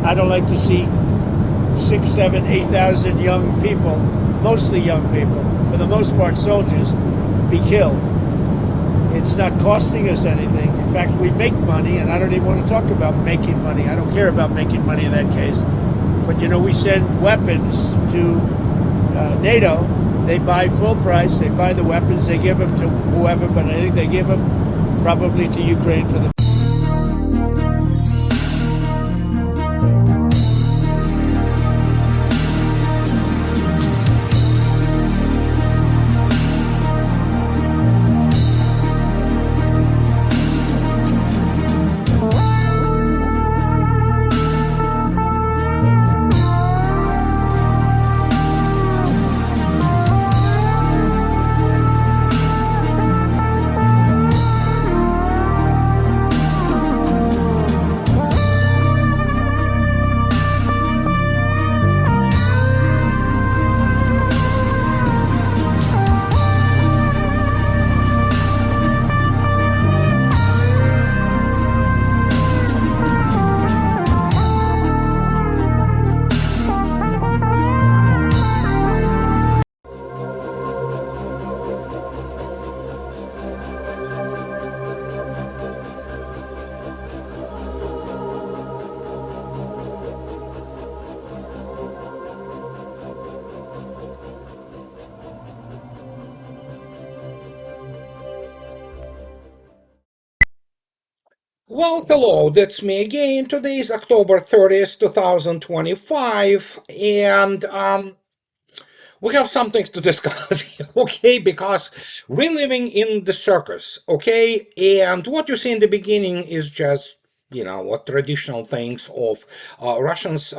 I don't like to see 6, 7, 8,000 young people, mostly young people, for the most part soldiers, be killed. It's not costing us anything. In fact, we make money, and I don't even want to talk about making money. I don't care about making money in that case. But we send weapons to NATO. They buy full price. They buy the weapons. They give them to whoever, but I think they give them probably to Ukraine for the. Well, hello, that's me again. Today is October 30th, 2025, and we have something to discuss, okay? Because we're living in the circus, okay? And what you see in the beginning is just, what traditional things of Russians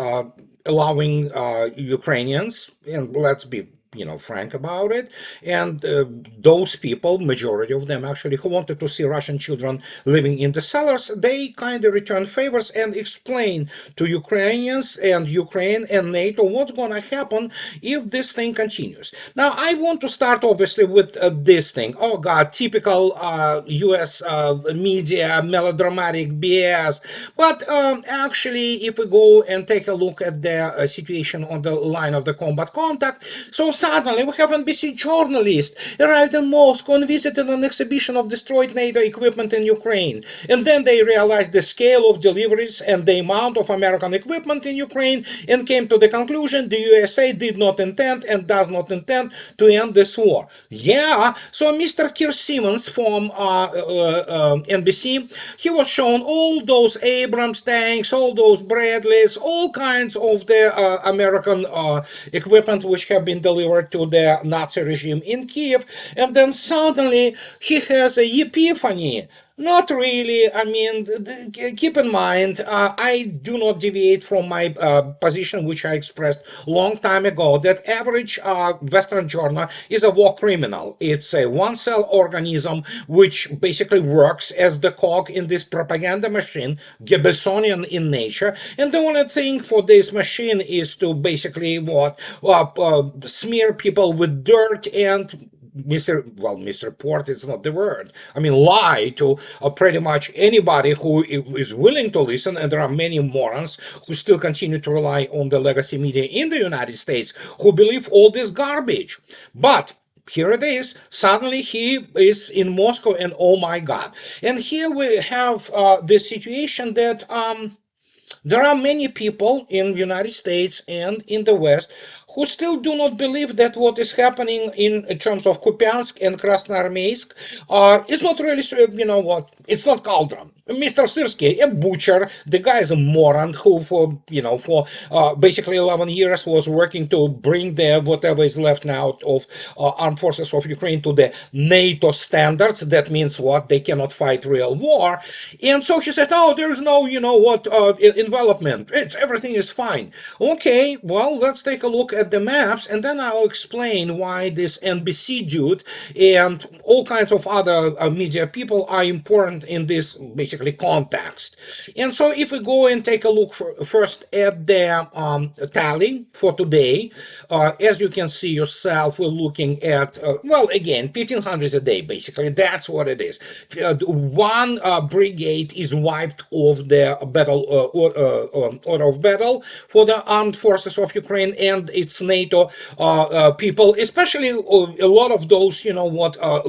allowing Ukrainians, and let's be frank about it. And those people, majority of them actually, who wanted to see Russian children living in the cellars, they kind of return favors and explain to Ukrainians and Ukraine and NATO what's going to happen if this thing continues. Now, I want to start obviously with this thing. Oh God, typical US media, melodramatic BS. But actually, if we go and take a look at the situation on the line of the combat contact, so suddenly we have NBC journalists arrived in Moscow and visited an exhibition of destroyed NATO equipment in Ukraine. And then they realized the scale of deliveries and the amount of American equipment in Ukraine and came to the conclusion the USA did not intend and does not intend to end this war. Yeah, so Mr. Keir Simmons from NBC, he was shown all those Abrams tanks, all those Bradleys, all kinds of the American equipment which have been delivered to the Nazi regime in Kiev, and then suddenly he has a epiphany. Not really. I mean, keep in mind, I do not deviate from my position, which I expressed long time ago, that average Western journal is a war criminal. It's a one-cell organism which basically works as the cog in this propaganda machine, Goebbelsonian in nature. And the only thing for this machine is to basically smear people with dirt and misreport is not the word. I mean, lie to pretty much anybody who is willing to listen, and there are many morons who still continue to rely on the legacy media in the United States who believe all this garbage. But here it is. Suddenly he is in Moscow, and oh my God! And here we have this situation that there are many people in the United States and in the West who still do not believe that what is happening in terms of Kupiansk and Krasnoarmeysk is not really, it's not Cauldron. Mr. Sirsky, a butcher, the guy is a moron who for basically 11 years was working to bring the whatever is left now of armed forces of Ukraine to the NATO standards. That means what? They cannot fight real war. And so he said, oh, there's no, envelopment. Everything is fine. Okay, well, let's take a look at at the maps, and then I'll explain why this NBC dude and all kinds of other media people are important in this basically context. And so if we go and take a look first at the tally for today, as you can see yourself, we're looking at, well, again, 1,500 a day, basically. That's what it is. One brigade is wiped off the battle order of battle for the armed forces of Ukraine and its NATO people, especially a lot of those,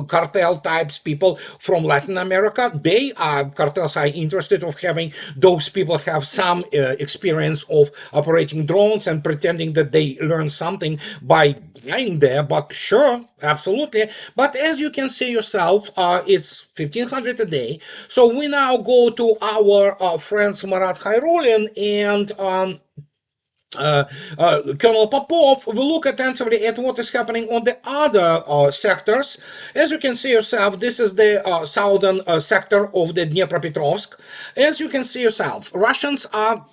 cartel types people from Latin America. They are cartels are interested of having those people have some experience of operating drones and pretending that they learn something by dying there. But sure, absolutely. But as you can see yourself, it's 1,500 a day. So we now go to our friends Marat Khairulin and Colonel Popov, we look attentively at what is happening on the other sectors. As you can see yourself, this is the southern sector of the Dnipropetrovsk. As you can see yourself, Russians are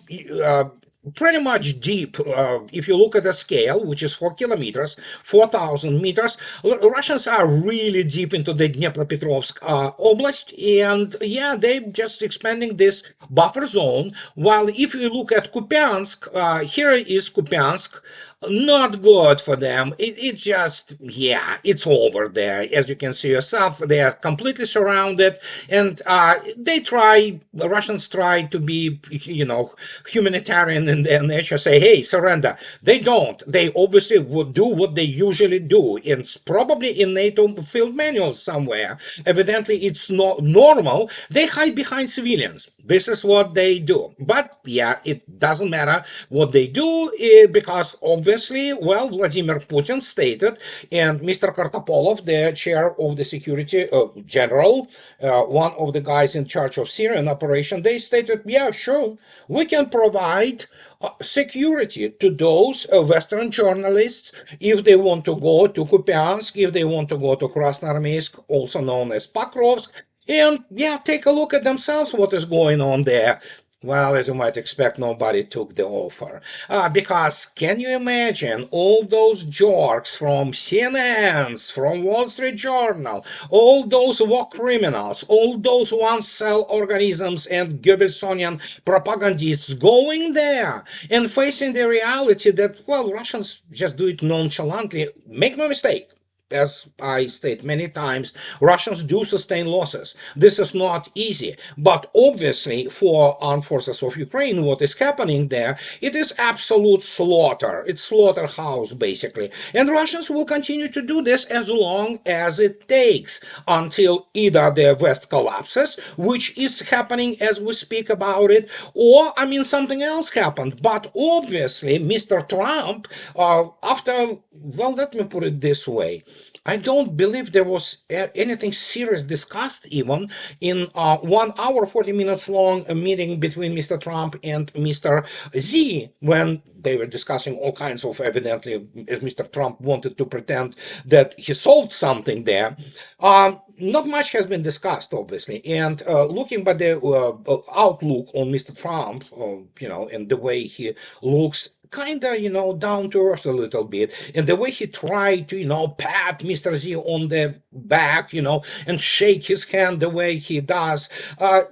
pretty much deep. If you look at the scale, which is 4 kilometers, 4,000 meters, Russians are really deep into the Dnipropetrovsk oblast, and yeah, they're just expanding this buffer zone. While if you look at Kupiansk, here is Kupiansk, not good for them. It just, yeah, it's over there. As you can see yourself, they are completely surrounded, and the Russians try to be, humanitarian in their nature, say, hey, surrender. They don't. They obviously would do what they usually do. It's probably in NATO field manuals somewhere. Evidently, it's not normal. They hide behind civilians. This is what they do. But yeah, it doesn't matter what they do because obviously, well, Vladimir Putin stated, and Mr. Kartapolov, the chair of the security general, one of the guys in charge of Syrian operation, they stated, yeah, sure, we can provide security to those Western journalists if they want to go to Kupiansk, if they want to go to Krasnoarmeysk, also known as Pakrovsk, and yeah, take a look at themselves what is going on there. Well, as you might expect, nobody took the offer. Because can you imagine all those jorks from CNNs, from Wall Street Journal, all those war criminals, all those one-cell organisms and Goebbelsonian propagandists going there and facing the reality that, well, Russians just do it nonchalantly. Make no mistake. As I state many times, Russians do sustain losses. This is not easy, but obviously for armed forces of Ukraine, what is happening there, it is absolute slaughter. It's slaughterhouse, basically. And Russians will continue to do this as long as it takes until either the West collapses, which is happening as we speak about it, or, something else happened. But obviously, Mr. Trump, after, well, let me put it this way. I don't believe there was anything serious discussed even in 1 hour 40 minutes long meeting between Mr. Trump and Mr. Z when they were discussing all kinds of, evidently, as Mr. Trump wanted to pretend that he solved something there. Not much has been discussed, obviously, and looking by the outlook on Mr. Trump, and the way he looks kind of, down to earth a little bit. And the way he tried to, pat Mr. Z on the back, and shake his hand the way he does,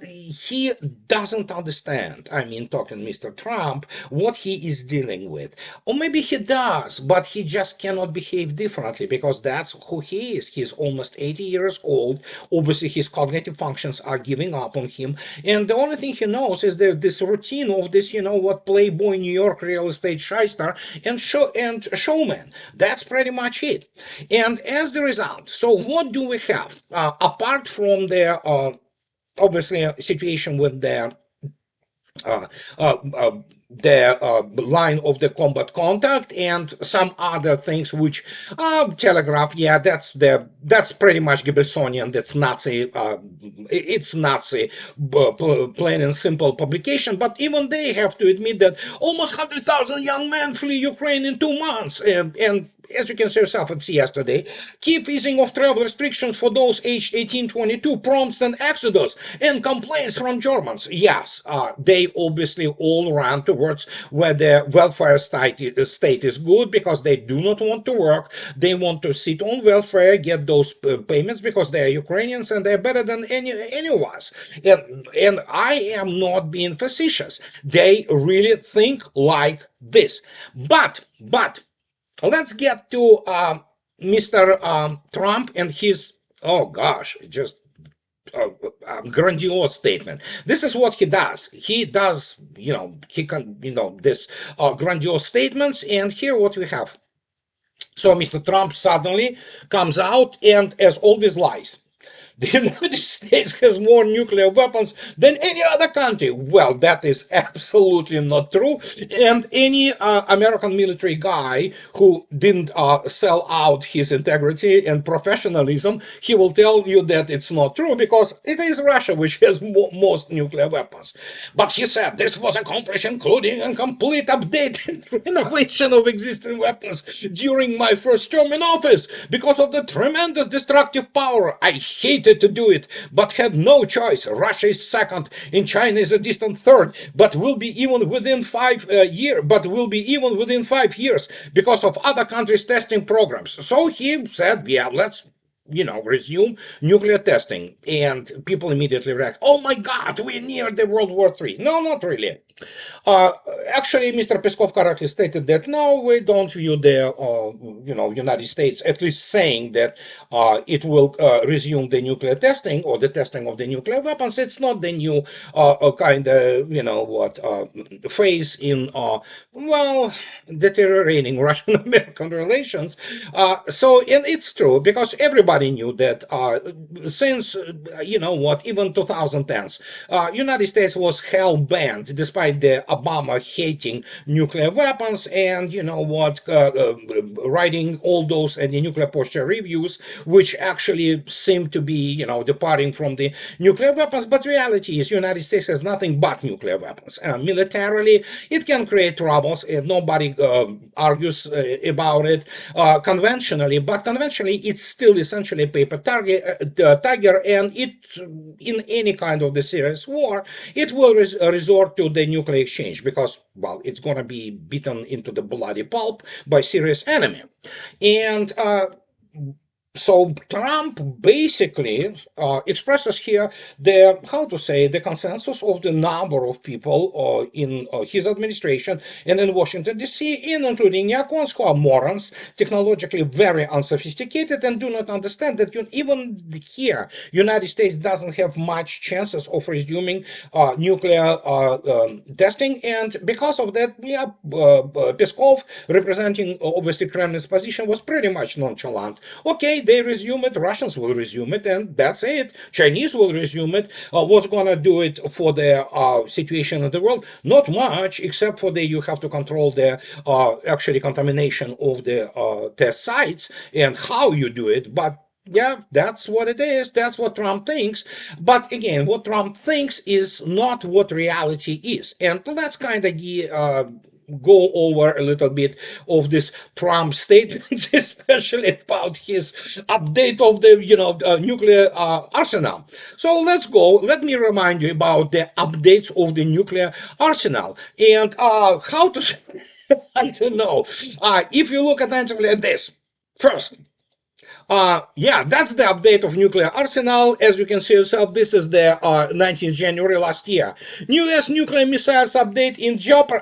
he doesn't understand, talking Mr. Trump, what he is dealing with. Or maybe he does, but he just cannot behave differently because that's who he is. He's almost 80 years old. Obviously, his cognitive functions are giving up on him. And the only thing he knows is this routine of this, Playboy New York real estate shyster and showman. That's pretty much it. And as the result, so what do we have? Apart from the obviously situation with uh, uh, uh, the line of the combat contact and some other things which telegraph, yeah, that's pretty much Goebbelsonian, that's Nazi, it's Nazi, plain and simple publication. But even they have to admit that almost 100,000 young men flee Ukraine in 2 months, and as you can see yourself, it's yesterday. Kiev easing of travel restrictions for those aged 18-22 prompts an exodus and complaints from Germans. Yes, they obviously all ran to words, where the welfare state is good because they do not want to work. They want to sit on welfare, get those payments because they are Ukrainians and they're better than any of us. And I am not being facetious. They really think like this. But let's get to Mr. Trump and his, oh gosh, just grandiose statement. This is what he does. He does, he can, this grandiose statements. And here what we have. So Mr. Trump suddenly comes out and has all these lies. The United States has more nuclear weapons than any other country. Well, that is absolutely not true. And any American military guy who didn't sell out his integrity and professionalism, he will tell you that it's not true because it is Russia which has most nuclear weapons. But he said this was accomplished including a complete update and renovation of existing weapons during my first term in office because of the tremendous destructive power. I hated to do it, but had no choice. Russia is second, and China is a distant third, but will be even within 5 years. But will be even within 5 years because of other countries' testing programs. So he said, "Yeah, let's." Resume nuclear testing, and people immediately react. Oh my God, we're near the World War III. No, not really. Uh, Actually, Mr. Peskov correctly stated that no, we don't view the United States at least saying that it will resume the nuclear testing or the testing of the nuclear weapons. It's not the new kind of phase in deteriorating Russian-American relations. And it's true because everybody knew that since even 2010s, United States was hell bent despite the Obama hating nuclear weapons and writing all those and the nuclear posture reviews, which actually seem to be departing from the nuclear weapons. But reality is United States has nothing but nuclear weapons. Militarily, it can create troubles, and nobody argues about it conventionally. But conventionally, it's still essentially a paper tiger, and it in any kind of the serious war, it will resort to the nuclear exchange because, well, it's going to be beaten into the bloody pulp by serious enemy. And so Trump basically expresses here the consensus of the number of people in his administration and in Washington D.C., including neocons who are morons, technologically very unsophisticated, and do not understand that even here, United States doesn't have much chances of resuming nuclear testing, and because of that, Peskov, representing obviously Kremlin's position, was pretty much nonchalant. Okay, they resume it, Russians will resume it, and that's it. Chinese will resume it. What's going to do it for the situation in the world? Not much, except for you have to control the actually contamination of the test sites and how you do it. But yeah, that's what it is. That's what Trump thinks. But again, what Trump thinks is not what reality is. And let's kind of go over a little bit of this Trump statements, especially about his update of the nuclear arsenal. So let's go. Let me remind you about the updates of the nuclear arsenal and how to. I don't know. If you look attentively at this, first. That's the update of nuclear arsenal. As you can see yourself, this is the 19th January last year. New U.S. nuclear missiles update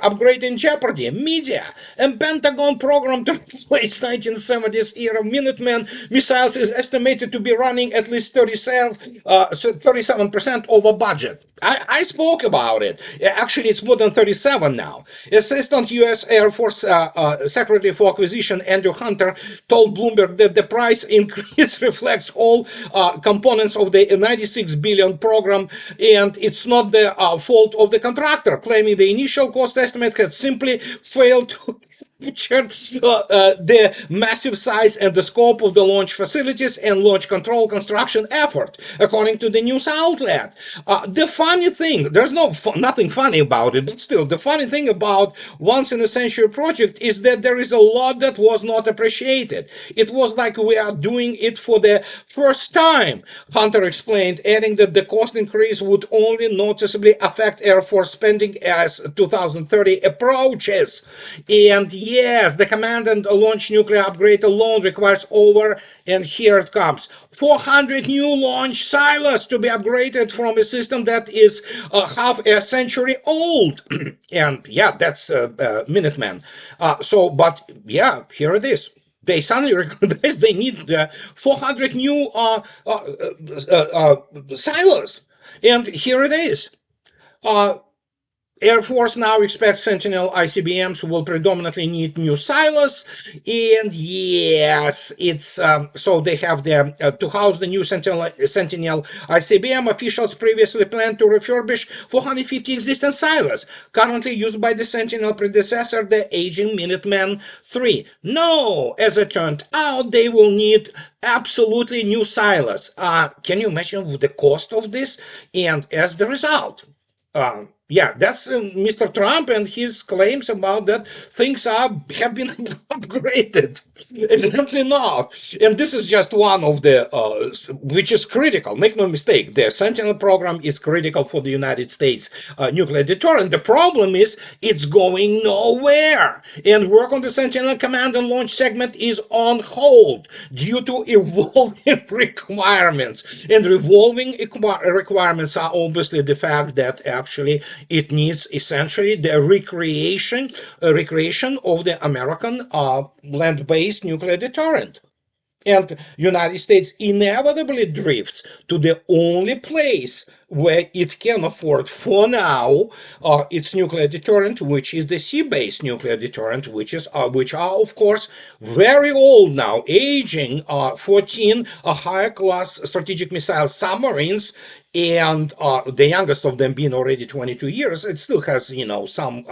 upgrade in jeopardy. Media and Pentagon program to replace 1970s era Minuteman missiles is estimated to be running at least 37% over budget. I spoke about it. Actually, it's more than 37 now. Assistant U.S. Air Force Secretary for Acquisition Andrew Hunter told Bloomberg that the price increase reflects all components of the 96 billion program, and it's not the fault of the contractor, claiming the initial cost estimate had simply failed to captured the massive size and the scope of the launch facilities and launch control construction effort, according to the news outlet. The funny thing, there's nothing funny about it, but still, the funny thing about once in a century project is that there is a lot that was not appreciated. It was like we are doing it for the first time, Hunter explained, adding that the cost increase would only noticeably affect Air Force spending as 2030 approaches. And yes, the command and launch nuclear upgrade alone requires over, and here it comes, 400 new launch silos to be upgraded from a system that is half a century old. And yeah, that's Minuteman. But yeah, here it is. They suddenly recognize they need 400 new silos. And here it is. Uh, Air Force now expects Sentinel ICBMs will predominantly need new silos, and yes, it's so they have the to house the new Sentinel ICBM. Officials previously planned to refurbish 450 existing silos currently used by the Sentinel predecessor, the aging Minuteman III. No, as it turned out, they will need absolutely new silos. Can you imagine the cost of this? And as the result, yeah, that's Mr. Trump and his claims about that things have been upgraded. Evidently not. And this is just one of the, which is critical. Make no mistake, the Sentinel program is critical for the United States nuclear deterrent. The problem is it's going nowhere. And work on the Sentinel command and launch segment is on hold due to evolving requirements. And evolving requirements are obviously the fact that actually it needs essentially the recreation of the American land-based nuclear deterrent. And United States inevitably drifts to the only place where it can afford for now its nuclear deterrent, which is the sea-based nuclear deterrent, which are of course very old now, aging 14 higher class strategic missile submarines, and the youngest of them being already 22 years. It still has some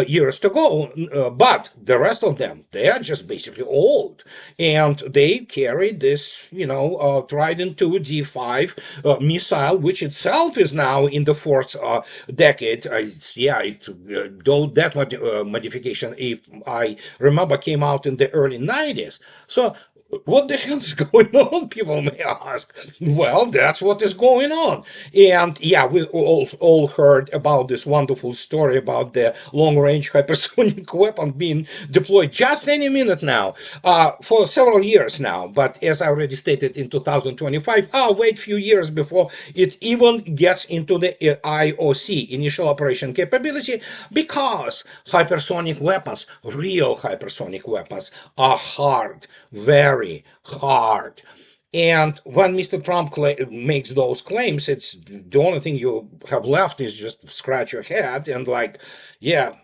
years to go, but the rest of them, they are just basically old, and they carry this Trident 2 D5 missile, which itself is now in the fourth decade. That modification, if I remember, came out in the early 90s. So what the hell is going on, people may ask. Well, that's what is going on. And yeah, we all heard about this wonderful story about the long-range hypersonic weapon being deployed just any minute now, for several years now. But as I already stated, in 2025, I'll wait a few years before it even gets into the IOC, initial operation capability, because hypersonic weapons, real hypersonic weapons, are hard, very hard. And when Mr. Trump makes those claims, it's the only thing you have left is just scratch your head and like, yeah,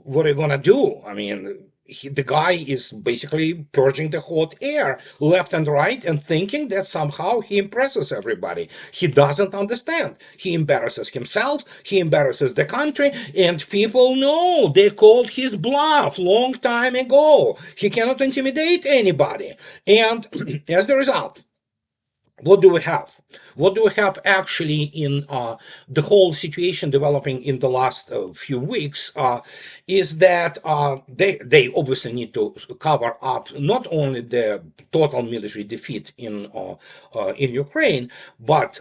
what are you gonna do? I mean, the guy is basically purging the hot air left and right and thinking that somehow he impresses everybody. He doesn't understand. He embarrasses himself, he embarrasses the country, and people know they called his bluff long time ago. He cannot intimidate anybody. And as the result, what do we have? What do we have actually in the whole situation developing in the last few weeks is that they obviously need to cover up not only the total military defeat in Ukraine, but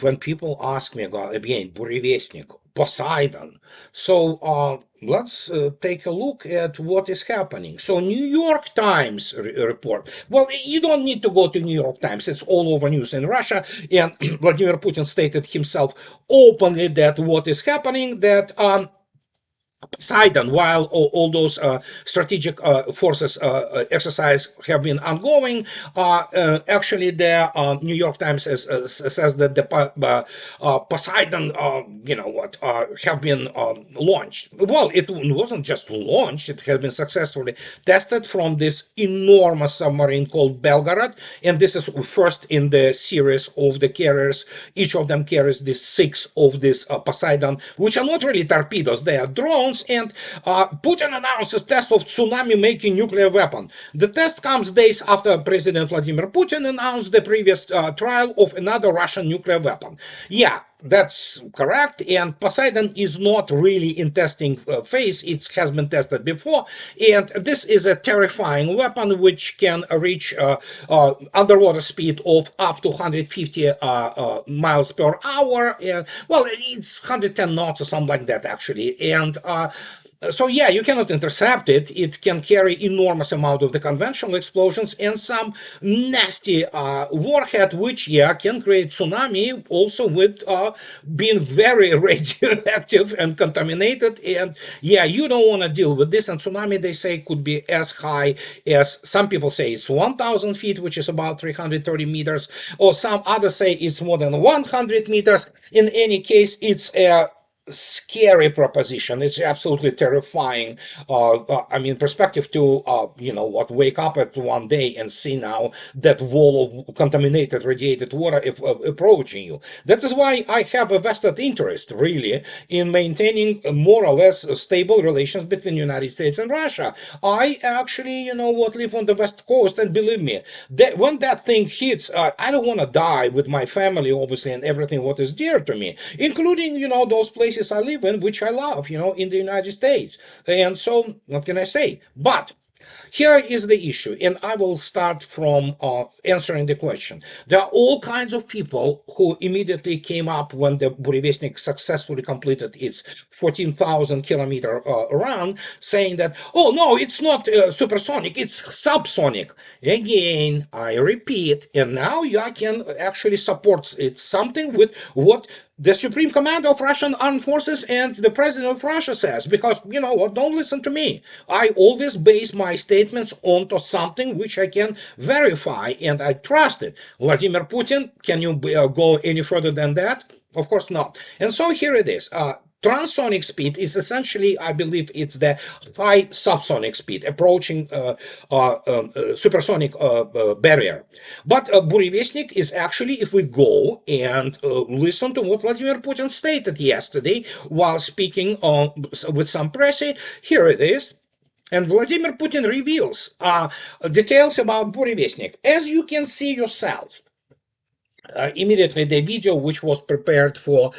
when people ask me about, again, Буревестник, Poseidon. So let's take a look at what is happening. So New York Times report. Well, you don't need to go to New York Times. It's all over news in Russia. And Vladimir Putin stated himself openly that what is happening, that Poseidon, while all those strategic forces exercise have been ongoing, actually the New York Times says that the Poseidon, have been launched. Well, it wasn't just launched; it has been successfully tested from this enormous submarine called Belgorod, and this is first in the series of the carriers. Each of them carries the 6 of this Poseidon, which are not really torpedoes; they are drones drones, and Putin announces test of tsunami-making nuclear weapon. The test comes days after President Vladimir Putin announced the previous trial of another Russian nuclear weapon. Yeah, that's correct. And Poseidon is not really in testing phase. It has been tested before. And this is a terrifying weapon which can reach underwater speed of up to 150 miles per hour. Well, it's 110 knots or something like that, actually. And so yeah, you cannot intercept it. It can carry enormous amount of the conventional explosions and some nasty warhead, which yeah can create tsunami. Also with being very radioactive and contaminated. And yeah, you don't want to deal with this. And tsunami, they say, could be as high as some people say it's 1,000 feet, which is about 330 meters, or some others say it's more than 100 meters. In any case, it's a scary proposition. It's absolutely terrifying. I mean, perspective to what, wake up at one day and see now that wall of contaminated, radiated water approaching you. That is why I have a vested interest, really, in maintaining more or less stable relations between the United States and Russia. I actually, live on the West Coast, and believe me, that when that thing hits, I don't want to die with my family, obviously, and everything what is dear to me, including, those places I live in, which I love, in the United States. And so, what can I say? But here is the issue, and I will start from answering the question. There are all kinds of people who immediately came up when the Burevestnik successfully completed its 14,000 kilometer run, saying that, oh no, it's not supersonic, it's subsonic. Again, I repeat, and now I can actually support it, something with what the Supreme Commander of Russian Armed Forces and the President of Russia says, because, you know what, don't listen to me. I always base my statements onto something which I can verify, and I trust it. Vladimir Putin, can you go any further than that? Of course not. And so here it is. Transonic speed is essentially, I believe, it's the high subsonic speed approaching supersonic barrier. But Burevestnik is actually, if we go and listen to what Vladimir Putin stated yesterday while speaking with some press, here it is. And Vladimir Putin reveals details about Burevestnik. As you can see yourself, immediately the video which was prepared for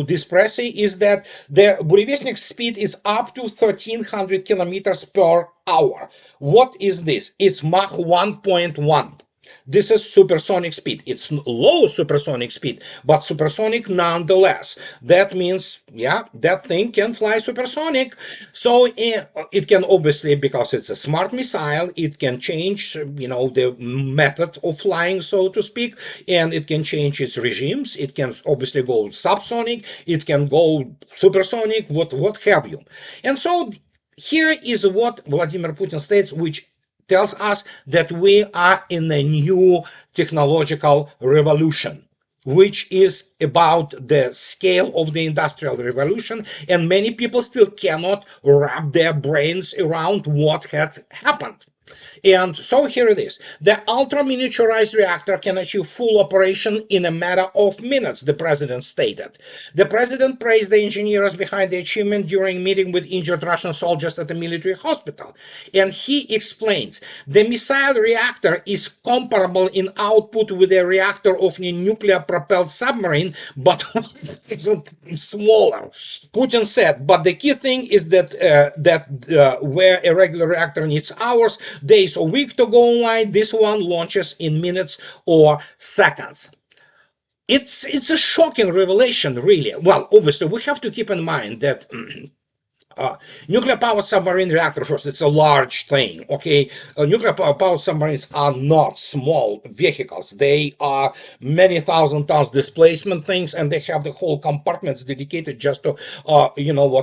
this press is that the Burevestnik speed is up to 1,300 kilometers per hour. What is this? It's Mach 1.1. This is supersonic speed. It's low supersonic speed, but supersonic nonetheless. That means, yeah, that thing can fly supersonic. So it can obviously, because it's a smart missile, it can change, the method of flying, so to speak, and it can change its regimes. It can obviously go subsonic, it can go supersonic, what have you. And so here is what Vladimir Putin states, which tells us that we are in a new technological revolution, which is about the scale of the industrial revolution, and many people still cannot wrap their brains around what has happened. And so here it is. The ultra-miniaturized reactor can achieve full operation in a matter of minutes, the president stated. The president praised the engineers behind the achievement during a meeting with injured Russian soldiers at a military hospital. And he explains, the missile reactor is comparable in output with a reactor of a nuclear-propelled submarine, but smaller. Putin said, but the key thing is that where a regular reactor needs hours, days or weeks to go online, this one launches in minutes or seconds. It's a shocking revelation, really. Well, obviously, we have to keep in mind that nuclear-powered submarine reactor, first, it's a large thing, okay? Nuclear-powered submarines are not small vehicles. They are many thousand tons displacement things, and they have the whole compartments dedicated just to,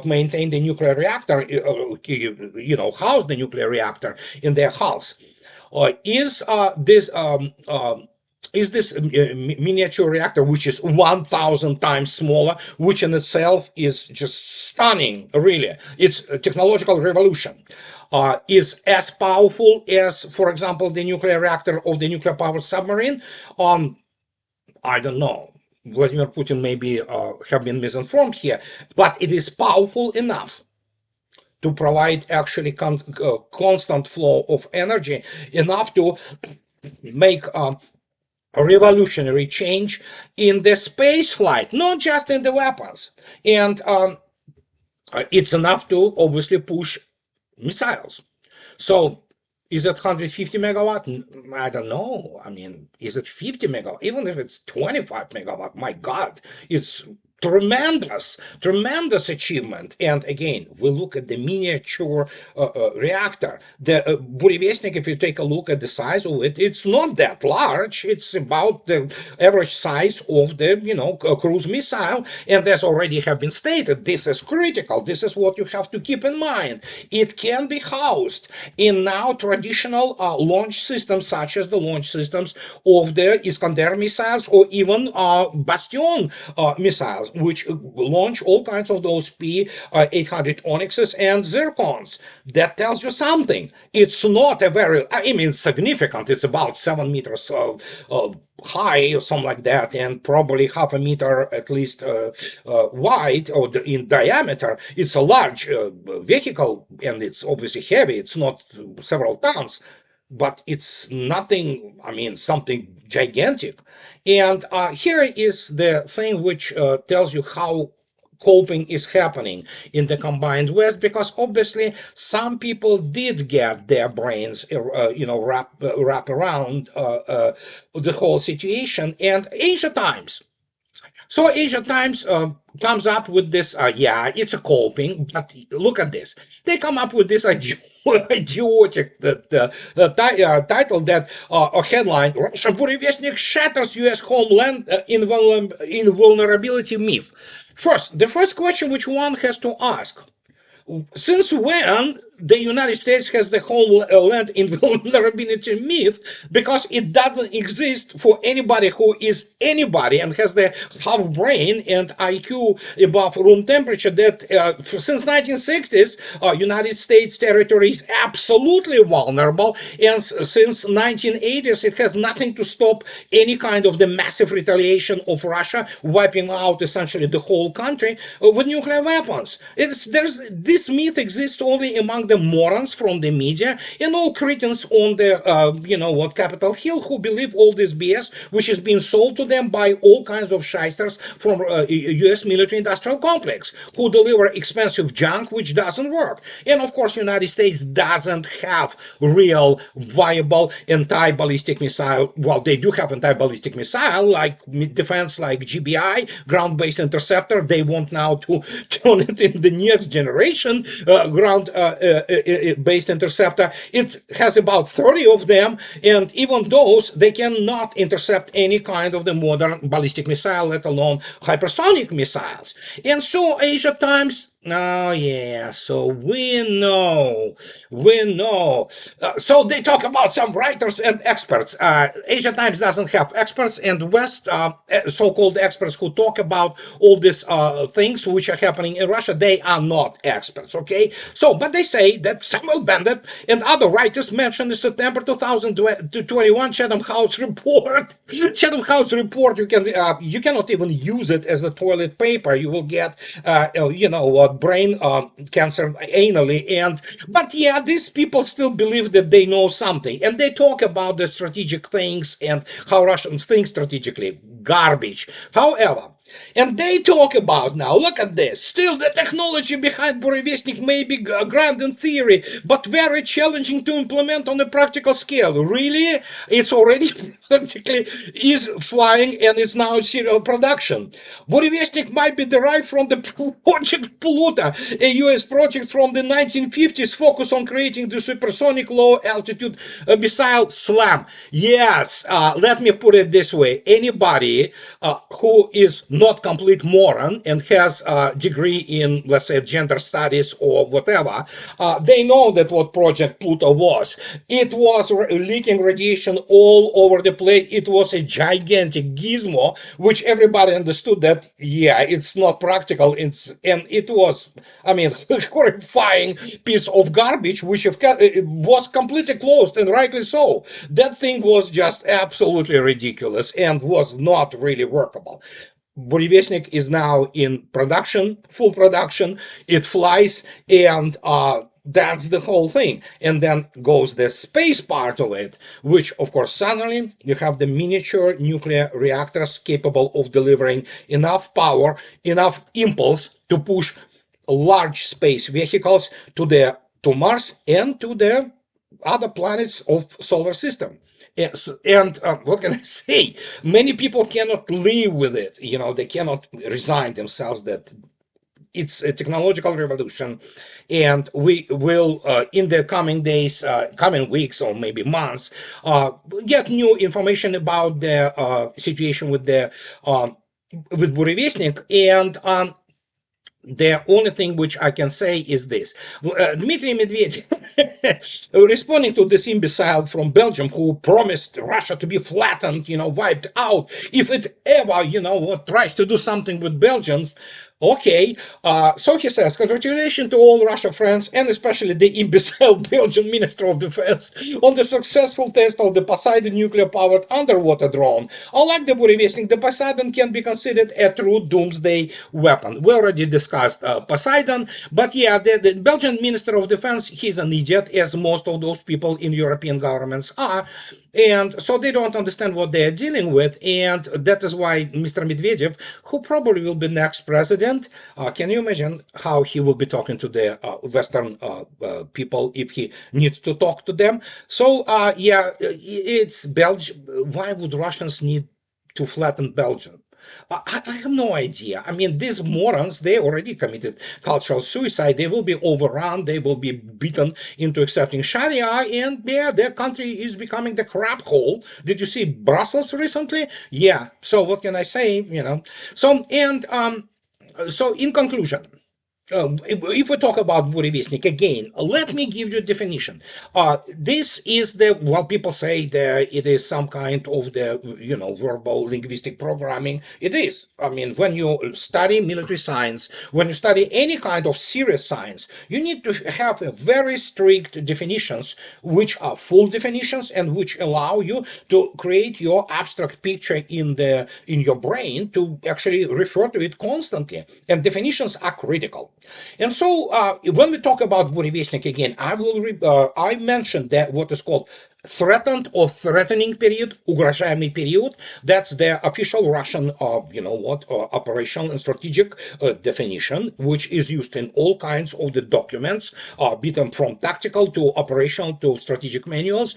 maintain the nuclear reactor, house the nuclear reactor in their hulls. Is this miniature reactor, which is 1,000 times smaller, which in itself is just stunning, really. It's a technological revolution. Is as powerful as, for example, the nuclear reactor of the nuclear-powered submarine? I don't know. Vladimir Putin maybe have been misinformed here, but it is powerful enough. to provide actually constant flow of energy enough to make a revolutionary change in the space flight, not just in the weapons. And it's enough to obviously push missiles. So is it 150 megawatt? I don't know. I mean, is it 50 megawatt? Even if it's 25 megawatt, my God, it's tremendous achievement. And again, we look at the miniature reactor. The Burevestnik, if you take a look at the size of it, it's not that large. It's about the average size of the cruise missile. And as already have been stated, this is critical. This is what you have to keep in mind. It can be housed in now traditional launch systems, such as the launch systems of the Iskander missiles or even Bastion missiles, which launch all kinds of those P-800 Onyxes and Zircons. That tells you something. It's not a very, I mean, significant. It's about 7 meters high or something like that, and probably half a meter at least wide or in diameter. It's a large vehicle, and it's obviously heavy. It's not several tons, but it's nothing, I mean, something gigantic. And here is the thing which tells you how coping is happening in the combined West, because obviously some people did get their brains wrap around the whole situation. And Asia Times, so Asia Times comes up with this, yeah, it's a coping, but look at this. They come up with this idiotic title, that a headline: Russian Burevestnik shatters U.S. homeland invulnerability myth. First, the first question which one has to ask: since when the United States has the homeland invulnerability myth? Because it doesn't exist for anybody who is anybody and has the half brain and IQ above room temperature. That since 1960s, United States territory is absolutely vulnerable, and since 1980s, it has nothing to stop any kind of the massive retaliation of Russia, wiping out essentially the whole country with nuclear weapons. This myth exists only among the morons from the media and all cretins on the Capitol Hill, who believe all this BS which is being sold to them by all kinds of shysters from U.S. military industrial complex, who deliver expensive junk which doesn't work. And of course, United States doesn't have real viable anti-ballistic missile. Well, they do have anti-ballistic missile like defense, like GBI, ground-based interceptor. They want now to turn it in the next generation ground-based interceptor. It has about 30 of them, and even those, they cannot intercept any kind of the modern ballistic missile, let alone hypersonic missiles. And so Asia Times, oh yeah, so we know. So they talk about some writers and experts. Asia Times doesn't have experts, and West, so-called experts who talk about all these things which are happening in Russia, they are not experts, okay? So, but they say that Samuel Bennett and other writers mentioned the September 2021 Chatham House report. Chatham House report, you cannot even use it as a toilet paper. You will get, brain cancer anally. But yeah, these people still believe that they know something, and they talk about the strategic things and how Russians think strategically. Garbage. However, and they talk about now, look at this. Still, the technology behind Burevestnik may be grand in theory, but very challenging to implement on a practical scale. Really? It's already practically is flying and is now in serial production. Burevestnik might be derived from the Project Pluto, a US project from the 1950s focused on creating the supersonic low-altitude missile SLAM. Yes, let me put it this way. Anybody who is not complete moron and has a degree in, let's say, gender studies or whatever, they know that what Project Pluto was. It was leaking radiation all over the place. It was a gigantic gizmo, which everybody understood that, yeah, it's not practical. And it was, I mean, horrifying piece of garbage, which was completely closed, and rightly so. That thing was just absolutely ridiculous and was not really workable. Burevestnik is now in production, full production. It flies, and that's the whole thing. And then goes the space part of it, which, of course, suddenly you have the miniature nuclear reactors capable of delivering enough power, enough impulse to push large space vehicles to Mars and to the other planets of solar system. Yes, and what can I say? Many people cannot live with it. They cannot resign themselves that it's a technological revolution, and we will, in the coming days, coming weeks, or maybe months, uh, get new information about the situation with Burevestnik, and the only thing which I can say is this. Dmitry Medvedev, responding to this imbecile from Belgium who promised Russia to be flattened, wiped out, if it ever, tries to do something with Belgians, okay. So he says, congratulations to all Russia friends, and especially the imbecile Belgian Minister of Defense, on the successful test of the Poseidon nuclear-powered underwater drone. Unlike the Burevestnik, the Poseidon can be considered a true doomsday weapon. We already discussed Poseidon, but yeah, the Belgian Minister of Defense, he's an idiot, as most of those people in European governments are, and so they don't understand what they're dealing with, and that is why Mr. Medvedev, who probably will be next president, can you imagine how he will be talking to the Western people if he needs to talk to them? So yeah, it's Belgium. Why would Russians need to flatten Belgium? I have no idea. I mean, these morons, they already committed cultural suicide. They will be overrun. They will be beaten into accepting Sharia. And yeah, their country is becoming the crap hole. Did you see Brussels recently? Yeah. So what can I say? So in conclusion, if we talk about Burevestnik again, let me give you a definition. This is people say that it is some kind of the, verbal linguistic programming. It is. I mean, when you study military science, when you study any kind of serious science, you need to have a very strict definitions, which are full definitions and which allow you to create your abstract picture in your brain to actually refer to it constantly. And definitions are critical. And so, when we talk about Burevestnik again, I mentioned that what is called threatened or threatening period, угрожаемый period. That's the official Russian, operational and strategic definition, which is used in all kinds of the documents, be them from tactical to operational to strategic manuals.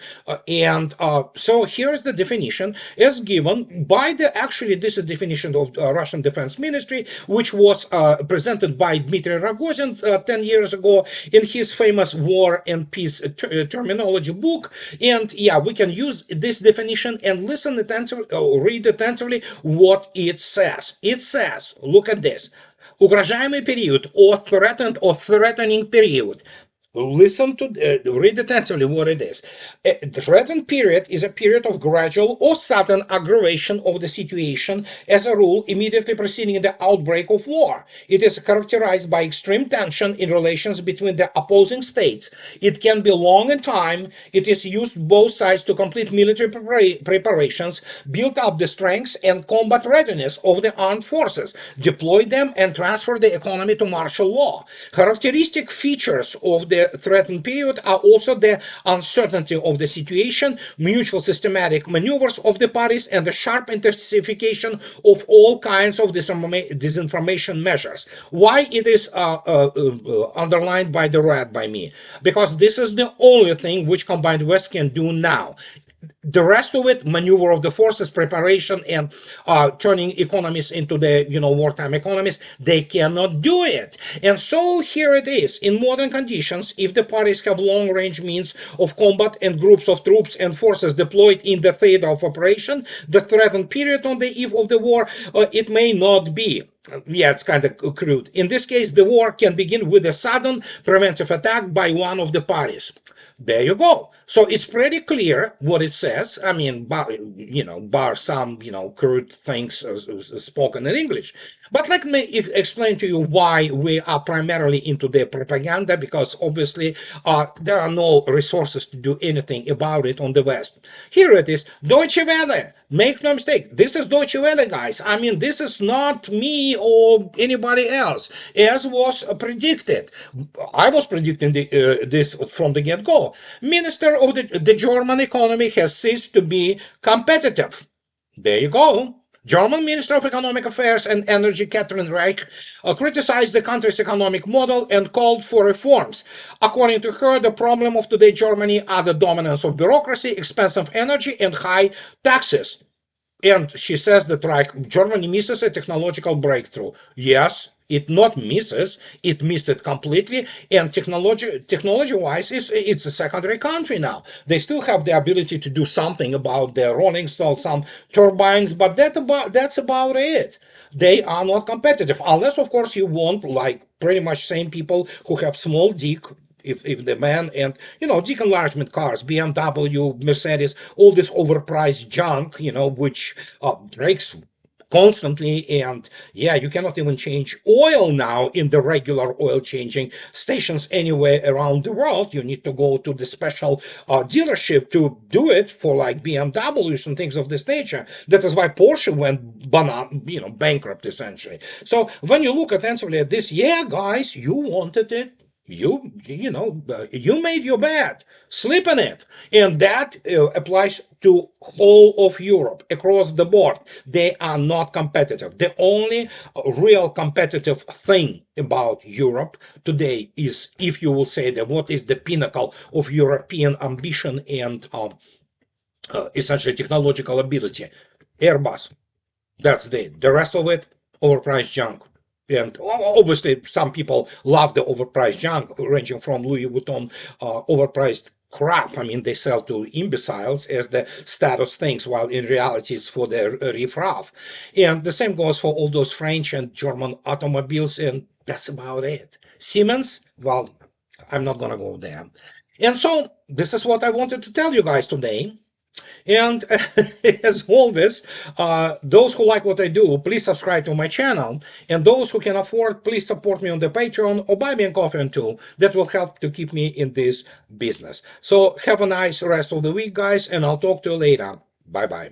So here's the definition as given by this is definition of Russian Defense Ministry, which was presented by Dmitry Rogozin 10 years ago in his famous War and Peace Terminology book. And yeah, we can use this definition and listen attentively, read attentively what it says. It says, look at this. Угрожаемый период or threatened or threatening period. Listen to, read attentively what it is. The threatened period is a period of gradual or sudden aggravation of the situation, as a rule, immediately preceding the outbreak of war. It is characterized by extreme tension in relations between the opposing states. It can be long in time. It is used both sides to complete military preparations, build up the strengths and combat readiness of the armed forces, deploy them, and transfer the economy to martial law. Characteristic features of the threatened period are also the uncertainty of the situation, mutual systematic maneuvers of the parties, and the sharp intensification of all kinds of disinformation measures. Why it is underlined by the red by me? Because this is the only thing which combined West can do now. The rest of it, maneuver of the forces, preparation, and turning economies into the wartime economies, they cannot do it. And so here it is. In modern conditions, if the parties have long-range means of combat and groups of troops and forces deployed in the theater of operation, the threatened period on the eve of the war, it may not be. Yeah, it's kind of crude. In this case, the war can begin with a sudden preventive attack by one of the parties. There you go. So it's pretty clear what it says. I mean, bar some, crude things spoken in English. But let me explain to you why we are primarily into the propaganda, because obviously there are no resources to do anything about it on the West. Here it is, Deutsche Welle. Make no mistake, this is Deutsche Welle, guys. I mean, this is not me or anybody else, as was predicted. I was predicting this from the get-go. Minister of the German economy has ceased to be competitive. There you go. German Minister of Economic Affairs and Energy Catherine Reich criticized the country's economic model and called for reforms. According to her, the problem of today Germany are the dominance of bureaucracy, expensive energy, and high taxes. And she says that Germany misses a technological breakthrough. Yes, it not misses, it missed it completely. And technology-wise, it's a secondary country now. They still have the ability to do something about their own install some turbines, but that's about it. They are not competitive, unless of course you want like pretty much same people who have small dick, if the man, and dick enlargement cars, BMW, Mercedes, all this overpriced junk, which breaks constantly. And yeah, you cannot even change oil now in the regular oil changing stations anywhere around the world. You need to go to the special dealership to do it for like BMWs and things of this nature. That is why Porsche went bankrupt essentially. So when you look attentively at this, yeah, guys, you wanted it, you made your bed, sleep in it. And that applies to whole of Europe across the board. They are not competitive. The only real competitive thing about Europe today is, if you will say that, what is the pinnacle of European ambition and essentially technological ability? Airbus. That's the rest of it, overpriced junk. And obviously, some people love the overpriced junk, ranging from Louis Vuitton overpriced crap. I mean, they sell to imbeciles as the status things, while in reality it's for their riffraff. And the same goes for all those French and German automobiles, and that's about it. Siemens, well, I'm not gonna go there. And so this is what I wanted to tell you guys today. And as always, those who like what I do, please subscribe to my channel. And those who can afford, please support me on the Patreon or buy me a coffee and two. That will help to keep me in this business. So have a nice rest of the week, guys, and I'll talk to you later. Bye bye.